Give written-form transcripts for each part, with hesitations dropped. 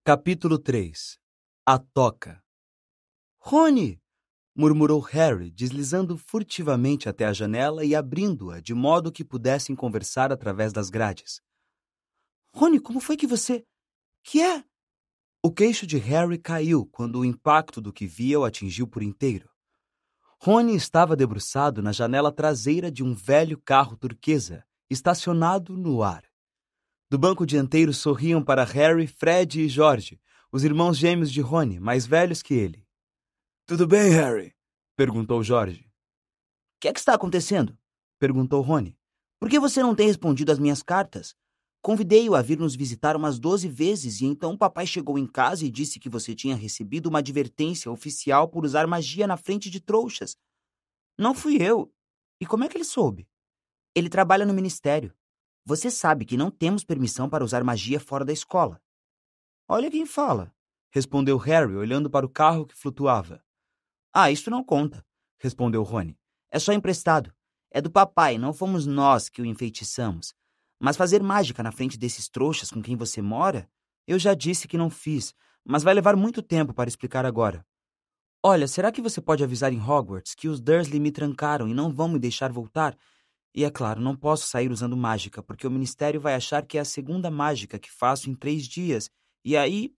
Capítulo 3. A Toca. Rony! Murmurou Harry, deslizando furtivamente até a janela e abrindo-a de modo que pudessem conversar através das grades. Rony, como foi que você... Que é? O queixo de Harry caiu quando o impacto do que via o atingiu por inteiro. Rony estava debruçado na janela traseira de um velho carro turquesa, estacionado no ar. Do banco dianteiro sorriam para Harry, Fred e George, os irmãos gêmeos de Rony, mais velhos que ele. Tudo bem, Harry? Perguntou George. O que é que está acontecendo? Perguntou Rony. Por que você não tem respondido às minhas cartas? Convidei-o a vir nos visitar umas 12 vezes e então o papai chegou em casa e disse que você tinha recebido uma advertência oficial por usar magia na frente de trouxas. Não fui eu. E como é que ele soube? Ele trabalha no ministério. Você sabe que não temos permissão para usar magia fora da escola. Olha quem fala, respondeu Harry, olhando para o carro que flutuava. Ah, isso não conta, respondeu Rony. É só emprestado. É do papai, não fomos nós que o enfeitiçamos. Mas fazer mágica na frente desses trouxas com quem você mora? Eu já disse que não fiz, mas vai levar muito tempo para explicar agora. Olha, será que você pode avisar em Hogwarts que os Dursley me trancaram e não vão me deixar voltar? E é claro, não posso sair usando mágica, porque o ministério vai achar que é a segunda mágica que faço em 3 dias. E aí...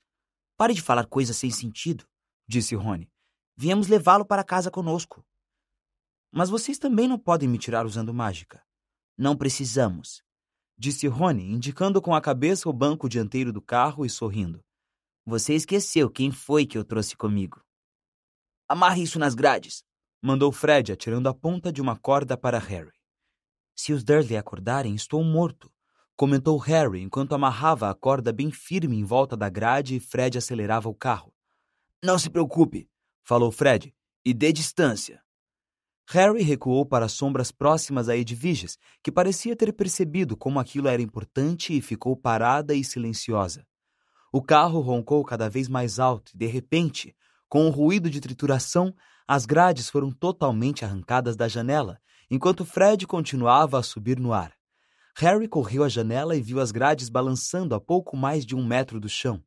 Pare de falar coisas sem sentido, disse Rony. Viemos levá-lo para casa conosco. Mas vocês também não podem me tirar usando mágica. Não precisamos, disse Rony, indicando com a cabeça o banco dianteiro do carro e sorrindo. Você esqueceu quem foi que eu trouxe comigo. Amarre isso nas grades, mandou Fred, atirando a ponta de uma corda para Harry. Se os Dursley acordarem, estou morto, comentou Harry enquanto amarrava a corda bem firme em volta da grade e Fred acelerava o carro. Não se preocupe, falou Fred, e dê distância. Harry recuou para as sombras próximas a Edviges, que parecia ter percebido como aquilo era importante e ficou parada e silenciosa. O carro roncou cada vez mais alto e, de repente, com um ruído de trituração, as grades foram totalmente arrancadas da janela, enquanto Fred continuava a subir no ar. Harry correu à janela e viu as grades balançando a pouco mais de 1 metro do chão.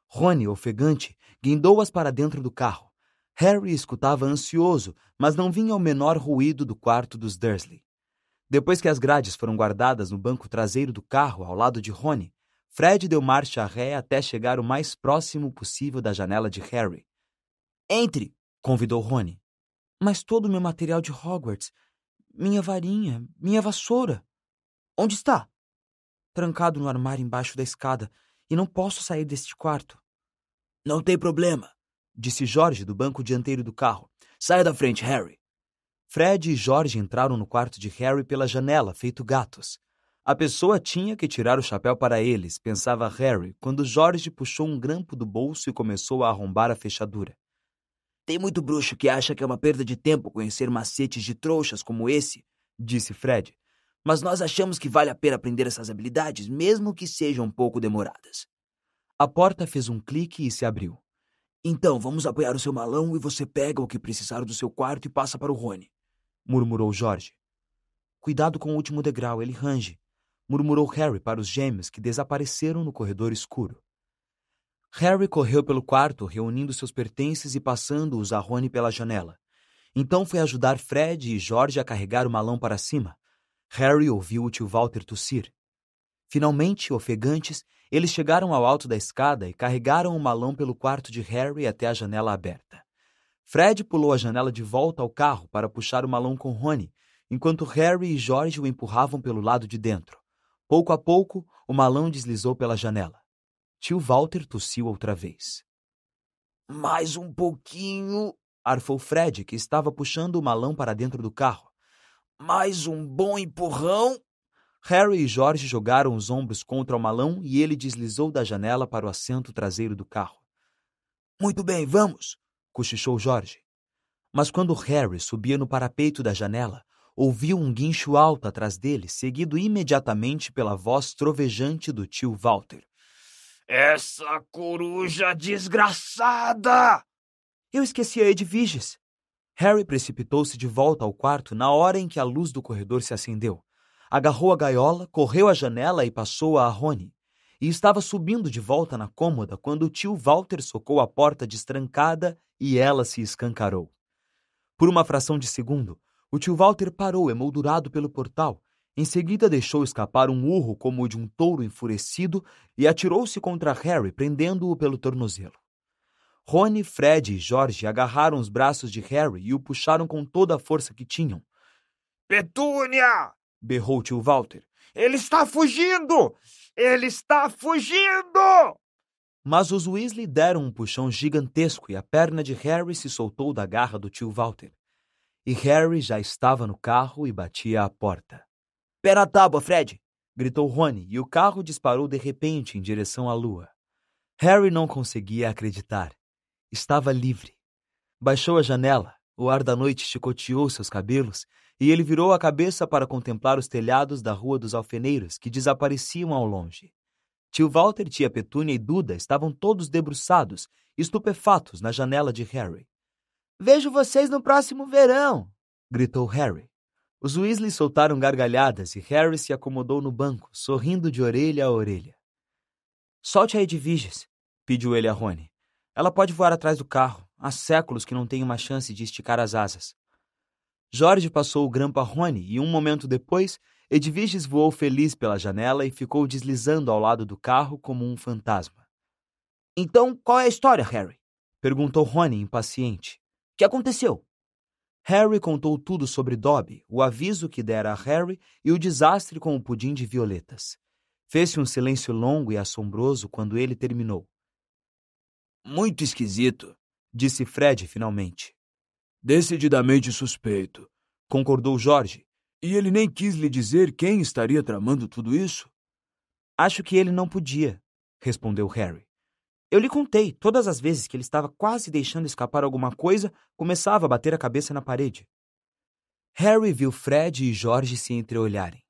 Rony, ofegante, guindou-as para dentro do carro. Harry escutava ansioso, mas não vinha o menor ruído do quarto dos Dursley. Depois que as grades foram guardadas no banco traseiro do carro, ao lado de Rony, Fred deu marcha ré até chegar o mais próximo possível da janela de Harry. Entre, convidou Rony. Mas todo o meu material de Hogwarts, minha varinha, minha vassoura. Onde está? Trancado no armário embaixo da escada, e não posso sair deste quarto. Não tem problema, disse George do banco dianteiro do carro. Saia da frente, Harry. Fred e George entraram no quarto de Harry pela janela, feito gatos. A pessoa tinha que tirar o chapéu para eles, pensava Harry, quando George puxou um grampo do bolso e começou a arrombar a fechadura. Tem muito bruxo que acha que é uma perda de tempo conhecer macetes de trouxas como esse, disse Fred. Mas nós achamos que vale a pena aprender essas habilidades, mesmo que sejam um pouco demoradas. A porta fez um clique e se abriu. Então, vamos apoiar o seu malão e você pega o que precisar do seu quarto e passa para o Rony, murmurou George. Cuidado com o último degrau, ele range, murmurou Harry para os gêmeos que desapareceram no corredor escuro. Harry correu pelo quarto, reunindo seus pertences e passando-os a Rony pela janela. Então foi ajudar Fred e George a carregar o malão para cima. Harry ouviu o tio Walter tossir. Finalmente, ofegantes, eles chegaram ao alto da escada e carregaram o malão pelo quarto de Harry até a janela aberta. Fred pulou a janela de volta ao carro para puxar o malão com Rony, enquanto Harry e George o empurravam pelo lado de dentro. Pouco a pouco, o malão deslizou pela janela. Tio Walter tossiu outra vez. Mais um pouquinho, arfou Fred, que estava puxando o malão para dentro do carro. Mais um bom empurrão. Harry e George jogaram os ombros contra o malão e ele deslizou da janela para o assento traseiro do carro. Muito bem, vamos, cochichou George. Mas quando Harry subia no parapeito da janela, ouviu um guincho alto atrás dele, seguido imediatamente pela voz trovejante do tio Walter. Essa coruja desgraçada! Eu esqueci a Edviges. Harry precipitou-se de volta ao quarto na hora em que a luz do corredor se acendeu. Agarrou a gaiola, correu à janela e passou-a a Rony. e estava subindo de volta na cômoda quando o tio Walter socou a porta destrancada e ela se escancarou. Por uma fração de segundo, o tio Walter parou emoldurado pelo portal. Em seguida deixou escapar um urro como o de um touro enfurecido e atirou-se contra Harry, prendendo-o pelo tornozelo. Rony, Fred e George agarraram os braços de Harry e o puxaram com toda a força que tinham. Petúnia! Berrou o tio Walter. Ele está fugindo! Ele está fugindo! Mas os Weasley deram um puxão gigantesco e a perna de Harry se soltou da garra do tio Walter. E Harry já estava no carro e batia à porta. Pé na tábua, Fred! Gritou Rony e o carro disparou de repente em direção à lua. Harry não conseguia acreditar. Estava livre. Baixou a janela, o ar da noite chicoteou seus cabelos e ele virou a cabeça para contemplar os telhados da Rua dos Alfeneiros que desapareciam ao longe. Tio Walter, tia Petúnia e Duda estavam todos debruçados, estupefatos na janela de Harry. Vejo vocês no próximo verão! Gritou Harry. Os Weasley soltaram gargalhadas e Harry se acomodou no banco, sorrindo de orelha a orelha. Solte a Edviges, pediu ele a Rony. Ela pode voar atrás do carro. Há séculos que não tem uma chance de esticar as asas. George passou o grampo a Rony e, um momento depois, Edviges voou feliz pela janela e ficou deslizando ao lado do carro como um fantasma. Então, qual é a história, Harry? Perguntou Rony, impaciente. O que aconteceu? Harry contou tudo sobre Dobby, o aviso que dera a Harry e o desastre com o pudim de violetas. Fez-se um silêncio longo e assombroso quando ele terminou. Muito esquisito, disse Fred finalmente. Decididamente suspeito, concordou George. E ele nem quis lhe dizer quem estaria tramando tudo isso? Acho que ele não podia, respondeu Harry. Eu lhe contei, todas as vezes que ele estava quase deixando escapar alguma coisa, começava a bater a cabeça na parede. Harry viu Fred e George se entreolharem.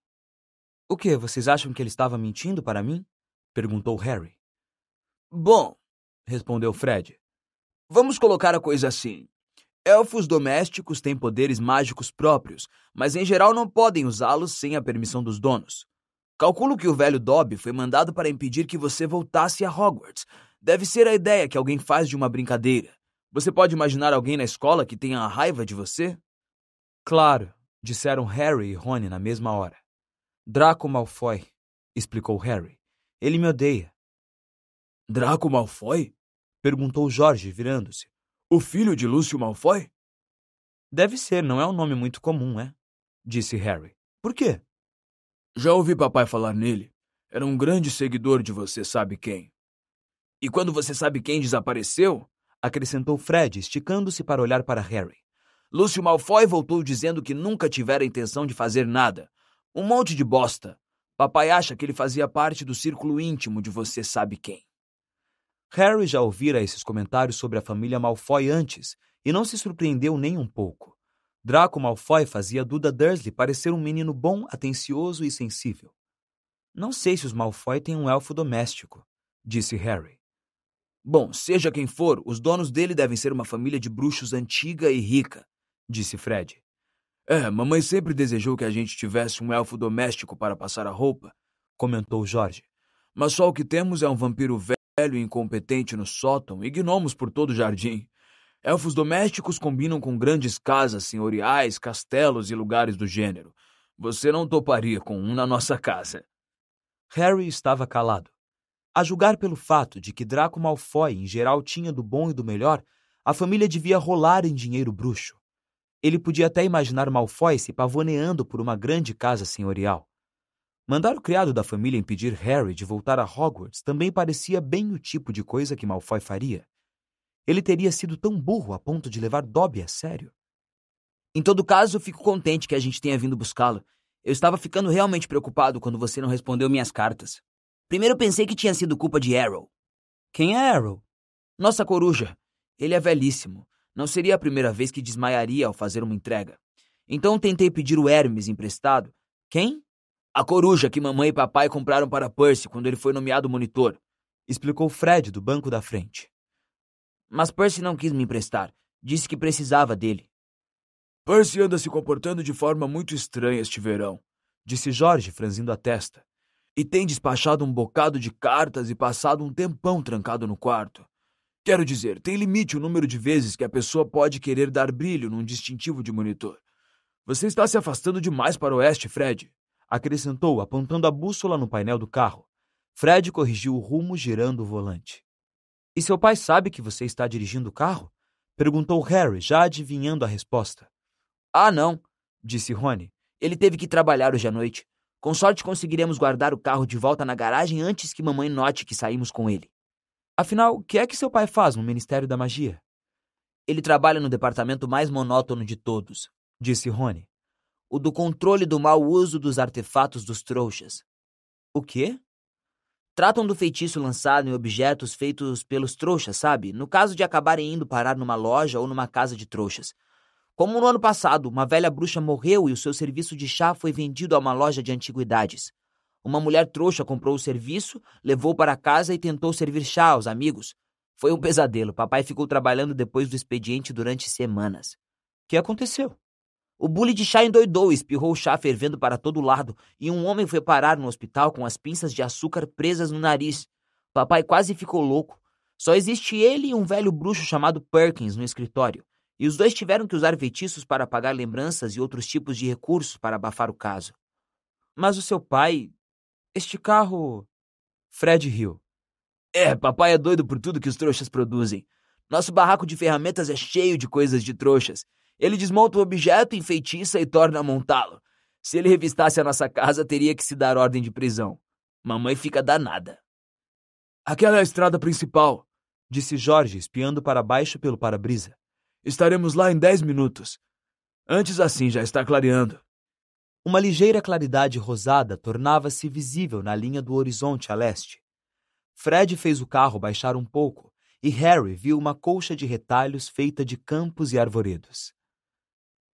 O quê, vocês acham que ele estava mentindo para mim? Perguntou Harry. Bom, respondeu Fred, vamos colocar a coisa assim. Elfos domésticos têm poderes mágicos próprios, mas em geral não podem usá-los sem a permissão dos donos. Calculo que o velho Dobby foi mandado para impedir que você voltasse a Hogwarts. Deve ser a ideia que alguém faz de uma brincadeira. Você pode imaginar alguém na escola que tenha a raiva de você? Claro, disseram Harry e Rony na mesma hora. Draco Malfoy, explicou Harry. Ele me odeia. Draco Malfoy? Perguntou George, virando-se. O filho de Lúcio Malfoy? Deve ser, não é um nome muito comum, é? Disse Harry. Por quê? Já ouvi papai falar nele. Era um grande seguidor de você sabe quem. E quando você sabe quem desapareceu, acrescentou Fred, esticando-se para olhar para Harry. Lúcio Malfoy voltou dizendo que nunca tivera intenção de fazer nada. Um monte de bosta. Papai acha que ele fazia parte do círculo íntimo de você sabe quem. Harry já ouvira esses comentários sobre a família Malfoy antes e não se surpreendeu nem um pouco. Draco Malfoy fazia Duda Dursley parecer um menino bom, atencioso e sensível. Não sei se os Malfoy têm um elfo doméstico, disse Harry. Bom, seja quem for, os donos dele devem ser uma família de bruxos antiga e rica, disse Fred. Mamãe sempre desejou que a gente tivesse um elfo doméstico para passar a roupa, comentou George. Mas só o que temos é um vampiro velho e incompetente no sótão e gnomos por todo o jardim. Elfos domésticos combinam com grandes casas senhoriais, castelos e lugares do gênero. Você não toparia com um na nossa casa. Harry estava calado. A julgar pelo fato de que Draco Malfoy em geral tinha do bom e do melhor, a família devia rolar em dinheiro bruxo. Ele podia até imaginar Malfoy se pavoneando por uma grande casa senhorial. Mandar o criado da família impedir Harry de voltar a Hogwarts também parecia bem o tipo de coisa que Malfoy faria. Ele teria sido tão burro a ponto de levar Dobby a sério. Em todo caso, fico contente que a gente tenha vindo buscá-lo. Eu estava ficando realmente preocupado quando você não respondeu minhas cartas. Primeiro pensei que tinha sido culpa de Arrow. Quem é Arrow? Nossa coruja. Ele é velhíssimo. Não seria a primeira vez que desmaiaria ao fazer uma entrega. Então tentei pedir o Hermes emprestado. Quem? A coruja que mamãe e papai compraram para Percy quando ele foi nomeado monitor, explicou Fred do banco da frente. Mas Percy não quis me emprestar. Disse que precisava dele. Percy anda se comportando de forma muito estranha este verão, disse George, franzindo a testa. E tem despachado um bocado de cartas e passado um tempão trancado no quarto. Quero dizer, tem limite o número de vezes que a pessoa pode querer dar brilho num distintivo de monitor. Você está se afastando demais para o oeste, Fred, acrescentou, apontando a bússola no painel do carro. Fred corrigiu o rumo, girando o volante. E seu pai sabe que você está dirigindo o carro? Perguntou Harry, já adivinhando a resposta. Ah, não, disse Rony. Ele teve que trabalhar hoje à noite. Com sorte conseguiremos guardar o carro de volta na garagem antes que mamãe note que saímos com ele. Afinal, o que é que seu pai faz no Ministério da Magia? Ele trabalha no departamento mais monótono de todos, disse Rony. O do controle do mau uso dos artefatos dos trouxas. O quê? Tratam do feitiço lançado em objetos feitos pelos trouxas, sabe? No caso de acabarem indo parar numa loja ou numa casa de trouxas. Como no ano passado, uma velha bruxa morreu e o seu serviço de chá foi vendido a uma loja de antiguidades. Uma mulher trouxa comprou o serviço, levou para casa e tentou servir chá aos amigos. Foi um pesadelo. Papai ficou trabalhando depois do expediente durante semanas. O que aconteceu? O bule de chá endoidou e espirrou chá fervendo para todo lado, e um homem foi parar no hospital com as pinças de açúcar presas no nariz. Papai quase ficou louco. Só existe ele e um velho bruxo chamado Perkins no escritório. E os dois tiveram que usar feitiços para apagar lembranças e outros tipos de recursos para abafar o caso. Mas o seu pai... Este carro... Fred riu. Papai é doido por tudo que os trouxas produzem. Nosso barraco de ferramentas é cheio de coisas de trouxas. Ele desmonta o objeto, enfeitiça e torna a montá-lo. Se ele revistasse a nossa casa, teria que se dar ordem de prisão. Mamãe fica danada. Aquela é a estrada principal, disse Jorge, espiando para baixo pelo para-brisa. Estaremos lá em 10 minutos. Antes assim, já está clareando. Uma ligeira claridade rosada tornava-se visível na linha do horizonte a leste. Fred fez o carro baixar um pouco e Harry viu uma colcha de retalhos feita de campos e arvoredos.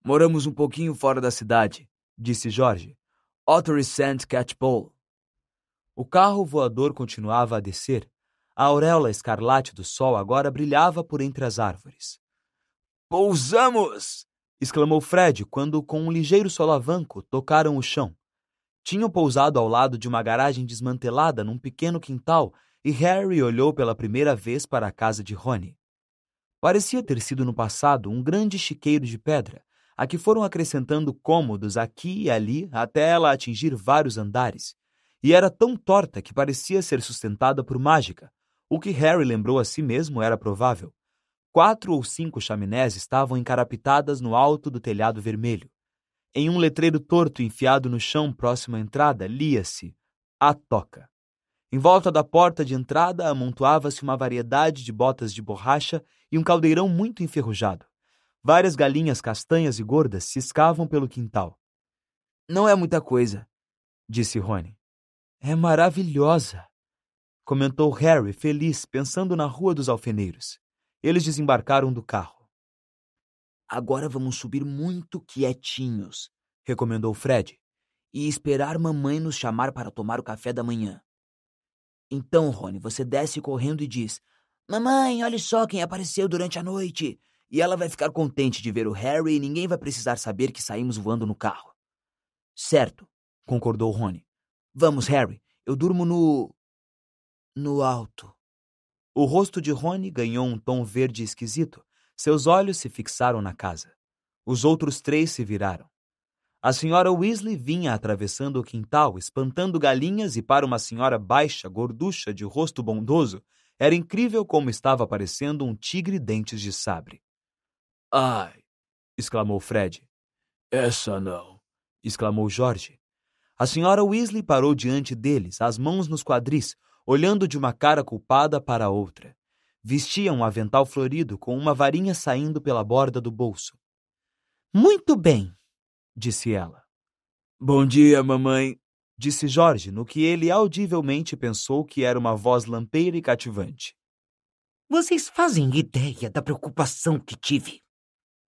Moramos um pouquinho fora da cidade, disse Jorge. Ottery St. Catchpole. O carro voador continuava a descer. A auréola escarlate do sol agora brilhava por entre as árvores. Pousamos! Exclamou Fred quando, com um ligeiro solavanco, tocaram o chão. Tinham pousado ao lado de uma garagem desmantelada num pequeno quintal e Harry olhou pela primeira vez para a casa de Rony. Parecia ter sido no passado um grande chiqueiro de pedra, a que foram acrescentando cômodos aqui e ali até ela atingir vários andares, e era tão torta que parecia ser sustentada por mágica, o que Harry lembrou a si mesmo era provável. 4 ou 5 chaminés estavam encarapitadas no alto do telhado vermelho. Em um letreiro torto enfiado no chão próximo à entrada, lia-se A Toca. Em volta da porta de entrada amontoava-se uma variedade de botas de borracha e um caldeirão muito enferrujado. Várias galinhas castanhas e gordas ciscavam pelo quintal. Não é muita coisa, disse Rony. É maravilhosa, comentou Harry, feliz, pensando na Rua dos Alfeneiros. Eles desembarcaram do carro. Agora vamos subir muito quietinhos, recomendou Fred, e esperar mamãe nos chamar para tomar o café da manhã. Então, Rony, você desce correndo e diz: Mamãe, olhe só quem apareceu durante a noite. E ela vai ficar contente de ver o Harry e ninguém vai precisar saber que saímos voando no carro. Certo, concordou Rony. Vamos, Harry, eu durmo no alto. O rosto de Rony ganhou um tom verde esquisito. Seus olhos se fixaram na casa. Os outros 3 se viraram. A senhora Weasley vinha atravessando o quintal, espantando galinhas, e para uma senhora baixa, gorducha, de rosto bondoso, era incrível como estava parecendo um tigre dentes de sabre. Ai! Exclamou Fred. Essa não! Exclamou Jorge. A senhora Weasley parou diante deles, as mãos nos quadris, olhando de uma cara culpada para a outra. Vestia um avental florido com uma varinha saindo pela borda do bolso. Muito bem, disse ela. Bom dia, mamãe, disse Jorge, no que ele audivelmente pensou que era uma voz lampeira e cativante. Vocês fazem ideia da preocupação que tive?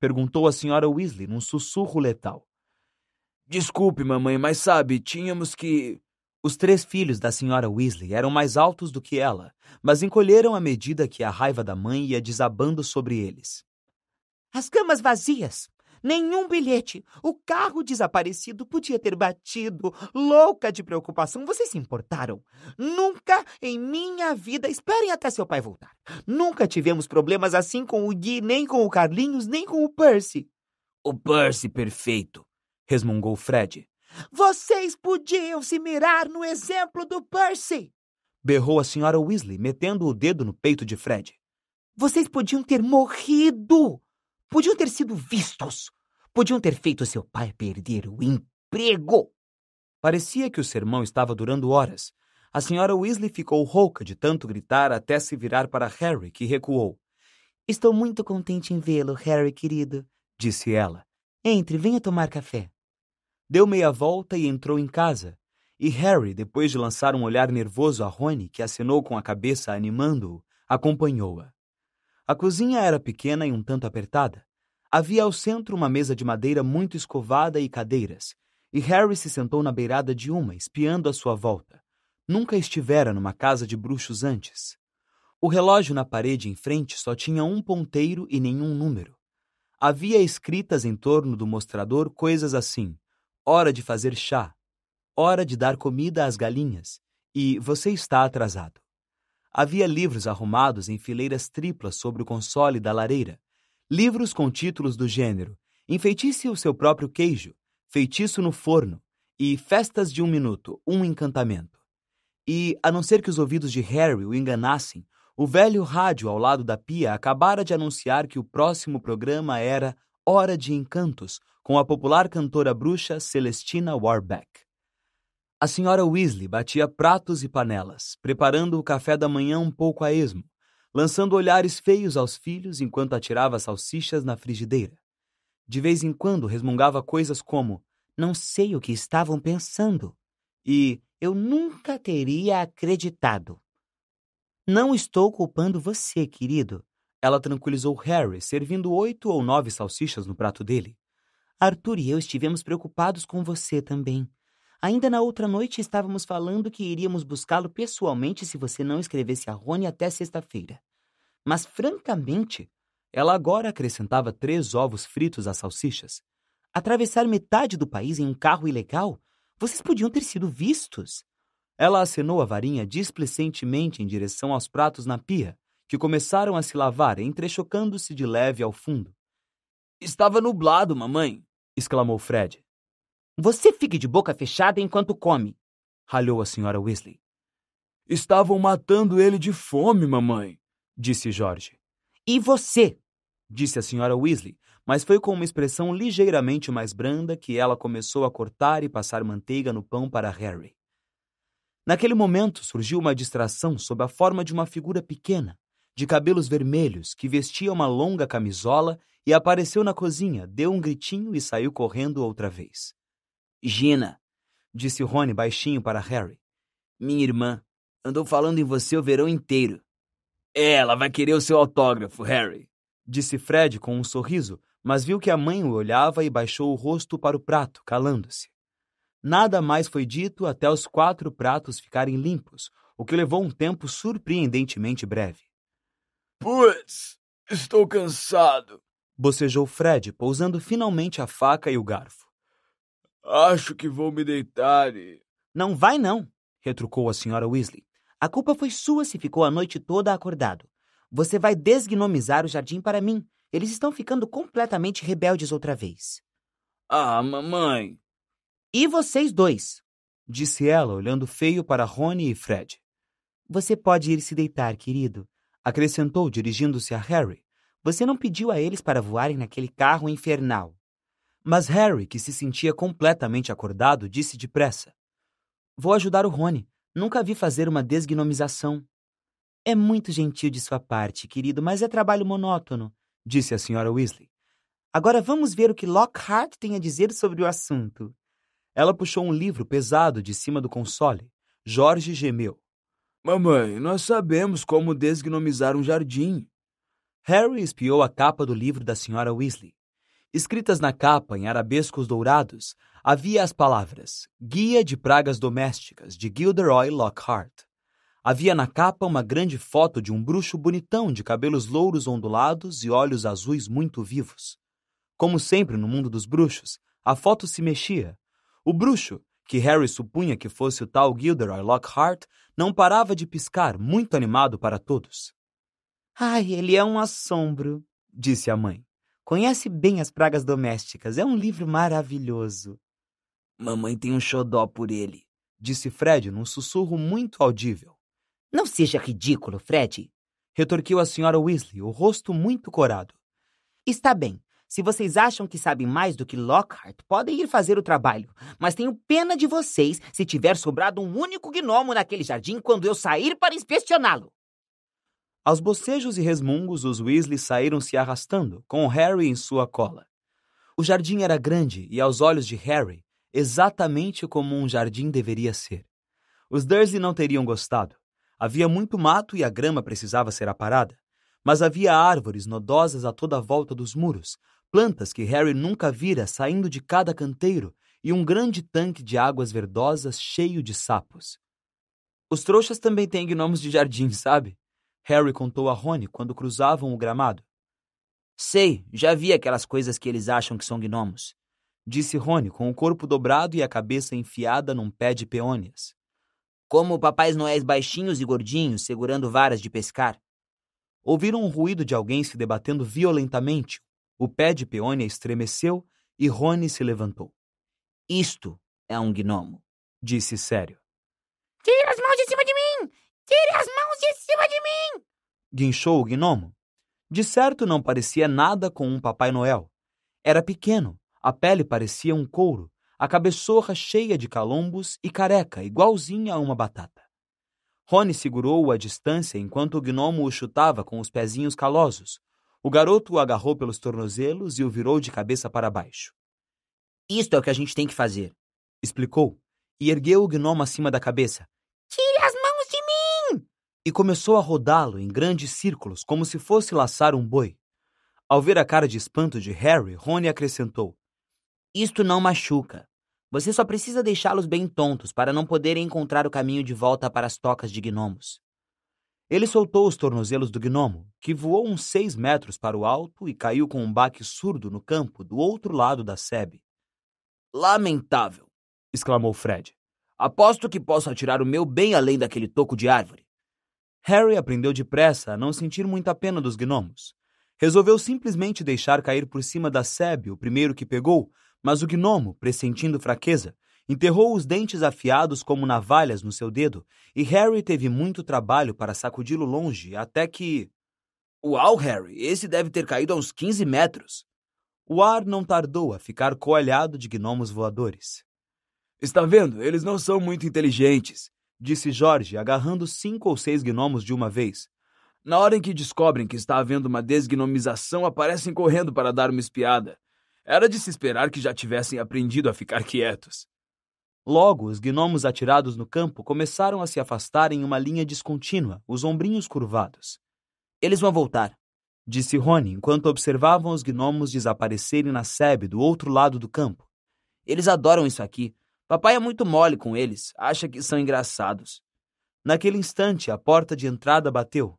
Perguntou a senhora Weasley num sussurro letal. Desculpe, mamãe, mas sabe, tínhamos que... Os 3 filhos da senhora Weasley eram mais altos do que ela, mas encolheram à medida que a raiva da mãe ia desabando sobre eles. As camas vazias! Nenhum bilhete. O carro desaparecido podia ter batido. Louca de preocupação. Vocês se importaram? Nunca em minha vida... Esperem até seu pai voltar. Nunca tivemos problemas assim com o Gui, nem com o Carlinhos, nem com o Percy. O Percy perfeito, resmungou Fred. Vocês podiam se mirar no exemplo do Percy! Berrou a senhora Weasley, metendo o dedo no peito de Fred. Vocês podiam ter morrido! Podiam ter sido vistos! Podiam ter feito seu pai perder o emprego! Parecia que o sermão estava durando horas. A senhora Weasley ficou rouca de tanto gritar até se virar para Harry, que recuou. Estou muito contente em vê-lo, Harry, querido, disse ela. Entre, venha tomar café. Deu meia volta e entrou em casa. E Harry, depois de lançar um olhar nervoso a Rony, que acenou com a cabeça animando-o, acompanhou-a. A cozinha era pequena e um tanto apertada. Havia ao centro uma mesa de madeira muito escovada e cadeiras, e Harry se sentou na beirada de uma, espiando à sua volta. Nunca estivera numa casa de bruxos antes. O relógio na parede em frente só tinha um ponteiro e nenhum número. Havia escritas em torno do mostrador coisas assim: hora de fazer chá, hora de dar comida às galinhas e você está atrasado. Havia livros arrumados em fileiras triplas sobre o console da lareira, livros com títulos do gênero Enfeitice o seu próprio queijo, Feitiço no forno e Festas de 1 minuto, um encantamento. E, a não ser que os ouvidos de Harry o enganassem, o velho rádio ao lado da pia acabara de anunciar que o próximo programa era Hora de Encantos, com a popular cantora bruxa Celestina Warbeck. A senhora Weasley batia pratos e panelas, preparando o café da manhã um pouco a esmo, lançando olhares feios aos filhos enquanto atirava salsichas na frigideira. De vez em quando resmungava coisas como "não sei o que estavam pensando" e "eu nunca teria acreditado". "Não estou culpando você, querido", ela tranquilizou Harry, servindo 8 ou 9 salsichas no prato dele. "Arthur e eu estivemos preocupados com você também. Ainda na outra noite estávamos falando que iríamos buscá-lo pessoalmente se você não escrevesse a Rony até sexta-feira. Mas, francamente..." Ela agora acrescentava 3 ovos fritos às salsichas. "Atravessar metade do país em um carro ilegal? Vocês podiam ter sido vistos." Ela acenou a varinha displicentemente em direção aos pratos na pia, que começaram a se lavar, entrechocando-se de leve ao fundo. Estava nublado, mamãe, exclamou Fred. "Você fique de boca fechada enquanto come", ralhou a senhora Weasley. Estavam matando ele de fome, mamãe, disse George. "E você?", disse a senhora Weasley, mas foi com uma expressão ligeiramente mais branda que ela começou a cortar e passar manteiga no pão para Harry. Naquele momento surgiu uma distração sob a forma de uma figura pequena, de cabelos vermelhos, que vestia uma longa camisola e apareceu na cozinha, deu um gritinho e saiu correndo outra vez. "Gina", disse Rony baixinho para Harry. "Minha irmã andou falando em você o verão inteiro." "Ela vai querer o seu autógrafo, Harry", disse Fred com um sorriso, mas viu que a mãe o olhava e baixou o rosto para o prato, calando-se. Nada mais foi dito até os 4 pratos ficarem limpos, o que levou um tempo surpreendentemente breve. "Putz, estou cansado", bocejou Fred, pousando finalmente a faca e o garfo. "Acho que vou me deitar e..." "Não vai não", retrucou a senhora Weasley. "A culpa foi sua se ficou a noite toda acordado. Você vai desgnomizar o jardim para mim. Eles estão ficando completamente rebeldes outra vez." "Ah, mamãe..." "E vocês dois", disse ela, olhando feio para Rony e Fred. "Você pode ir se deitar, querido", acrescentou, dirigindo-se a Harry. "Você não pediu a eles para voarem naquele carro infernal." Mas Harry, que se sentia completamente acordado, disse depressa: "Vou ajudar o Rony. Nunca vi fazer uma desgnomização." "É muito gentil de sua parte, querido, mas é trabalho monótono", disse a senhora Weasley. "Agora vamos ver o que Lockhart tem a dizer sobre o assunto." Ela puxou um livro pesado de cima do console. George gemeu. "Mamãe, nós sabemos como desgnomizar um jardim." Harry espiou a capa do livro da senhora Weasley. Escritas na capa, em arabescos dourados, havia as palavras Guia de Pragas Domésticas, de Gilderoy Lockhart. Havia na capa uma grande foto de um bruxo bonitão de cabelos louros ondulados e olhos azuis muito vivos. Como sempre no mundo dos bruxos, a foto se mexia. O bruxo, que Harry supunha que fosse o tal Gilderoy Lockhart, não parava de piscar, muito animado para todos. Ai, ele é um assombro, disse a mãe. Conhece bem as pragas domésticas. É um livro maravilhoso. Mamãe tem um xodó por ele, disse Fred num sussurro muito audível. Não seja ridículo, Fred, retorquiu a senhora Weasley, o rosto muito corado. Está bem. Se vocês acham que sabem mais do que Lockhart, podem ir fazer o trabalho. Mas tenho pena de vocês se tiver sobrado um único gnomo naquele jardim quando eu sair para inspecioná-lo. Aos bocejos e resmungos, os Weasley saíram se arrastando, com Harry em sua cola. O jardim era grande e, aos olhos de Harry, exatamente como um jardim deveria ser. Os Dursley não teriam gostado. Havia muito mato e a grama precisava ser aparada. Mas havia árvores nodosas a toda a volta dos muros, plantas que Harry nunca vira saindo de cada canteiro e um grande tanque de águas verdosas cheio de sapos. Os trouxas também têm gnomos de jardim, sabe? Harry contou a Rony quando cruzavam o gramado. Sei, já vi aquelas coisas que eles acham que são gnomos, disse Rony com o corpo dobrado e a cabeça enfiada num pé de peônias. Como papais noéis baixinhos e gordinhos segurando varas de pescar. Ouviram um ruído de alguém se debatendo violentamente. O pé de peônia estremeceu e Rony se levantou. Isto é um gnomo, disse sério. Tire as mãos de cima de mim! Tire as mãos de cima de mim! Guinchou o gnomo. De certo não parecia nada com um Papai Noel. Era pequeno, a pele parecia um couro, a cabeçorra cheia de calombos e careca, igualzinha a uma batata. Rony segurou-o à distância enquanto o gnomo o chutava com os pezinhos calosos. O garoto o agarrou pelos tornozelos e o virou de cabeça para baixo. Isto é o que a gente tem que fazer, explicou, e ergueu o gnomo acima da cabeça. Tire as mãos de mim! E começou a rodá-lo em grandes círculos, como se fosse laçar um boi. Ao ver a cara de espanto de Harry, Rony acrescentou. Isto não machuca. Você só precisa deixá-los bem tontos para não poderem encontrar o caminho de volta para as tocas de gnomos. Ele soltou os tornozelos do gnomo, que voou uns 6 metros para o alto e caiu com um baque surdo no campo do outro lado da sebe. Lamentável, exclamou Fred. Aposto que posso atirar o meu bem além daquele toco de árvore. Harry aprendeu depressa a não sentir muita pena dos gnomos. Resolveu simplesmente deixar cair por cima da sebe o primeiro que pegou, mas o gnomo, pressentindo fraqueza, enterrou os dentes afiados como navalhas no seu dedo, e Harry teve muito trabalho para sacudi-lo longe, até que... Uau, Harry, esse deve ter caído a uns 15 metros. O ar não tardou a ficar coalhado de gnomos voadores. Está vendo? Eles não são muito inteligentes, disse George, agarrando 5 ou 6 gnomos de uma vez. Na hora em que descobrem que está havendo uma desgnomização, aparecem correndo para dar uma espiada. Era de se esperar que já tivessem aprendido a ficar quietos. Logo, os gnomos atirados no campo começaram a se afastar em uma linha descontínua, os ombrinhos curvados. Eles vão voltar, disse Rony, enquanto observavam os gnomos desaparecerem na sebe do outro lado do campo. Eles adoram isso aqui. Papai é muito mole com eles, acha que são engraçados. Naquele instante, a porta de entrada bateu.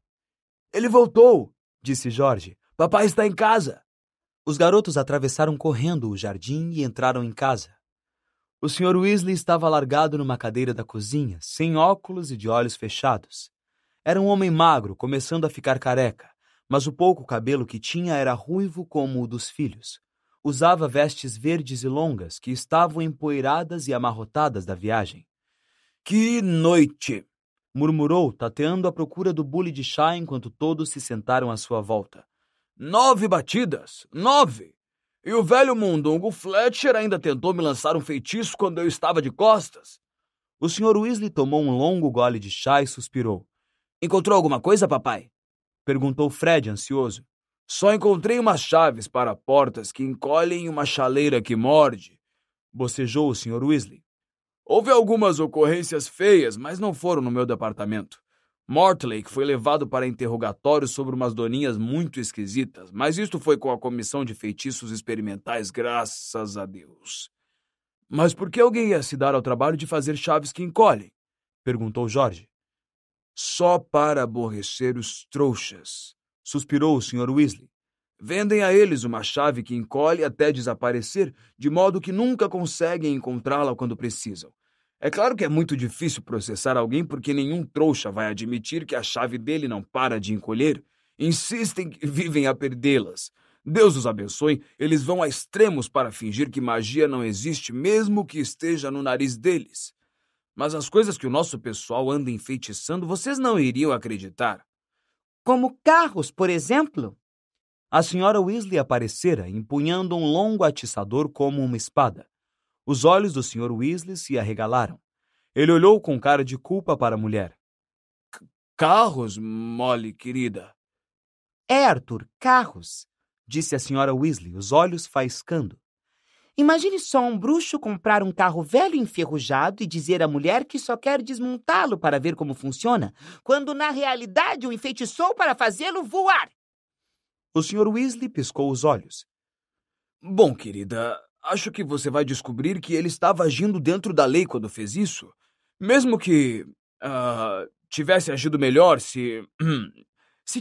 Ele voltou, disse George. Papai está em casa. Os garotos atravessaram correndo o jardim e entraram em casa. O Sr. Weasley estava largado numa cadeira da cozinha, sem óculos e de olhos fechados. Era um homem magro, começando a ficar careca, mas o pouco cabelo que tinha era ruivo como o dos filhos. Usava vestes verdes e longas que estavam empoeiradas e amarrotadas da viagem. Que noite! Murmurou, tateando à procura do bule de chá enquanto todos se sentaram à sua volta. 9 batidas! 9! E o velho mundungo Fletcher ainda tentou me lançar um feitiço quando eu estava de costas. O Sr. Weasley tomou um longo gole de chá e suspirou. Encontrou alguma coisa, papai? Perguntou Fred, ansioso. Só encontrei umas chaves para portas que encolhem e uma chaleira que morde, bocejou o Sr. Weasley. Houve algumas ocorrências feias, mas não foram no meu departamento. Mortlake foi levado para interrogatório sobre umas doninhas muito esquisitas, mas isto foi com a comissão de feitiços experimentais, graças a Deus. Mas por que alguém ia se dar ao trabalho de fazer chaves que encolhem? Perguntou George. Só para aborrecer os trouxas, suspirou o Sr. Weasley. Vendem a eles uma chave que encolhe até desaparecer, de modo que nunca conseguem encontrá-la quando precisam. É claro que é muito difícil processar alguém porque nenhum trouxa vai admitir que a chave dele não para de encolher. Insistem que vivem a perdê-las. Deus os abençoe, eles vão a extremos para fingir que magia não existe, mesmo que esteja no nariz deles. Mas as coisas que o nosso pessoal anda enfeitiçando, vocês não iriam acreditar. Como carros, por exemplo? A senhora Weasley aparecera, empunhando um longo atiçador como uma espada. Os olhos do Sr. Weasley se arregalaram. Ele olhou com cara de culpa para a mulher. Carros, Molly, querida? É, Arthur, carros, disse a senhora Weasley, os olhos faiscando. Imagine só um bruxo comprar um carro velho e enferrujado e dizer à mulher que só quer desmontá-lo para ver como funciona, quando na realidade o enfeitiçou para fazê-lo voar. O Sr. Weasley piscou os olhos. Bom, querida, acho que você vai descobrir que ele estava agindo dentro da lei quando fez isso. Mesmo que tivesse agido melhor se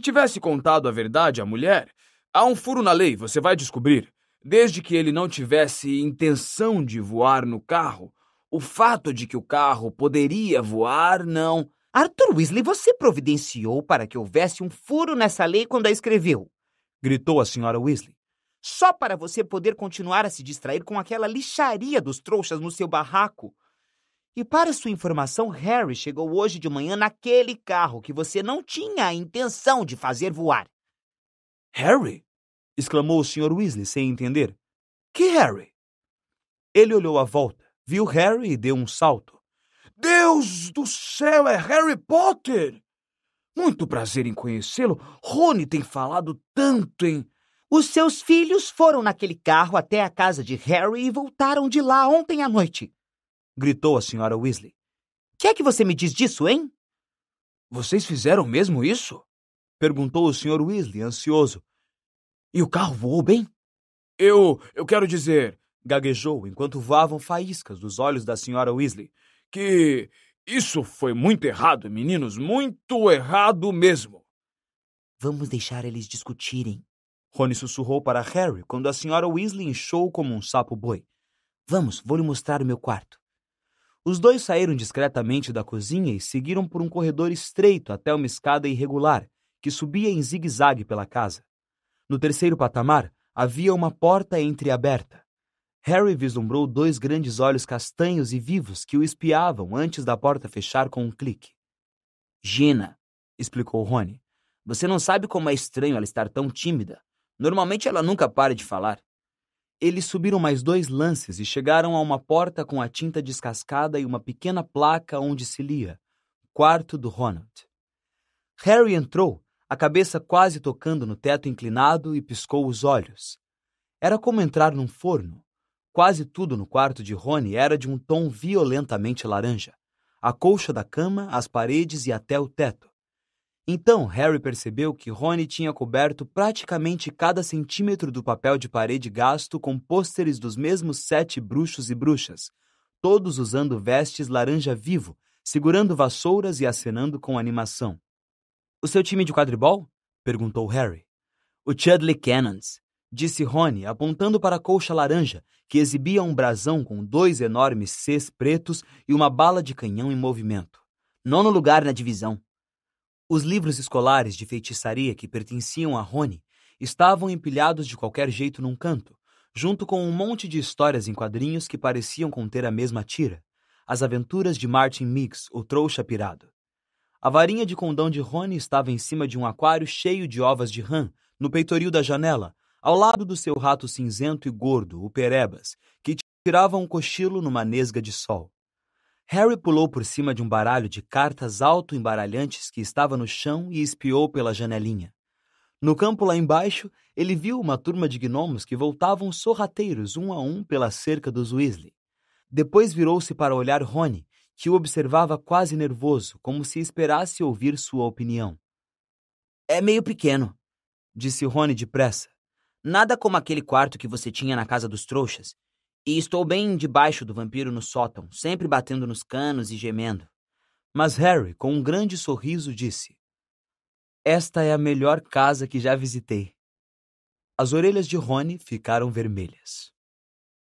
tivesse contado a verdade à mulher, há um furo na lei, você vai descobrir. Desde que ele não tivesse intenção de voar no carro, o fato de que o carro poderia voar, não... Arthur Weasley, você providenciou para que houvesse um furo nessa lei quando a escreveu, gritou a senhora Weasley. Só para você poder continuar a se distrair com aquela lixaria dos trouxas no seu barraco. E para sua informação, Harry chegou hoje de manhã naquele carro que você não tinha a intenção de fazer voar. Harry? Exclamou o Sr. Weasley sem entender. Que Harry? Ele olhou à volta, viu Harry e deu um salto. Deus do céu, é Harry Potter! Muito prazer em conhecê-lo. Rony tem falado tanto em... Os seus filhos foram naquele carro até a casa de Harry e voltaram de lá ontem à noite, gritou a senhora Weasley. O que é que você me diz disso, hein? Vocês fizeram mesmo isso? Perguntou o Sr. Weasley, ansioso. E o carro voou bem? Eu quero dizer, gaguejou enquanto voavam faíscas dos olhos da senhora Weasley, que isso foi muito errado, meninos, muito errado mesmo. Vamos deixar eles discutirem. Rony sussurrou para Harry quando a senhora Weasley inchou como um sapo-boi. Vamos, vou lhe mostrar o meu quarto. Os dois saíram discretamente da cozinha e seguiram por um corredor estreito até uma escada irregular, que subia em zigue-zague pela casa. No terceiro patamar, havia uma porta entreaberta. Harry vislumbrou 2 grandes olhos castanhos e vivos que o espiavam antes da porta fechar com um clique. Gina, explicou Rony, você não sabe como é estranho ela estar tão tímida. Normalmente ela nunca para de falar. Eles subiram mais 2 lances e chegaram a uma porta com a tinta descascada e uma pequena placa onde se lia Quarto do Ronald. Harry entrou, a cabeça quase tocando no teto inclinado, e piscou os olhos. Era como entrar num forno. Quase tudo no quarto de Rony era de um tom violentamente laranja. A colcha da cama, as paredes e até o teto. Então Harry percebeu que Rony tinha coberto praticamente cada centímetro do papel de parede gasto com pôsteres dos mesmos 7 bruxos e bruxas, todos usando vestes laranja vivo, segurando vassouras e acenando com animação. O seu time de quadribol? Perguntou Harry. O Chudley Cannons, disse Rony, apontando para a colcha laranja, que exibia um brasão com 2 enormes Cs pretos e uma bala de canhão em movimento. 9º lugar na divisão. Os livros escolares de feitiçaria que pertenciam a Rony estavam empilhados de qualquer jeito num canto, junto com um monte de histórias em quadrinhos que pareciam conter a mesma tira, As Aventuras de Martin Miggs, o Trouxa Pirado. A varinha de condão de Rony estava em cima de um aquário cheio de ovas de rã, no peitoril da janela, ao lado do seu rato cinzento e gordo, o Perebas, que tirava um cochilo numa nesga de sol. Harry pulou por cima de um baralho de cartas autoembaralhantes que estava no chão e espiou pela janelinha. No campo lá embaixo, ele viu uma turma de gnomos que voltavam sorrateiros um a um pela cerca dos Weasley. Depois virou-se para olhar Rony, que o observava quase nervoso, como se esperasse ouvir sua opinião. É meio pequeno, disse Rony depressa. Nada como aquele quarto que você tinha na casa dos trouxas. E estou bem debaixo do vampiro no sótão, sempre batendo nos canos e gemendo. Mas Harry, com um grande sorriso, disse: Esta é a melhor casa que já visitei. As orelhas de Rony ficaram vermelhas.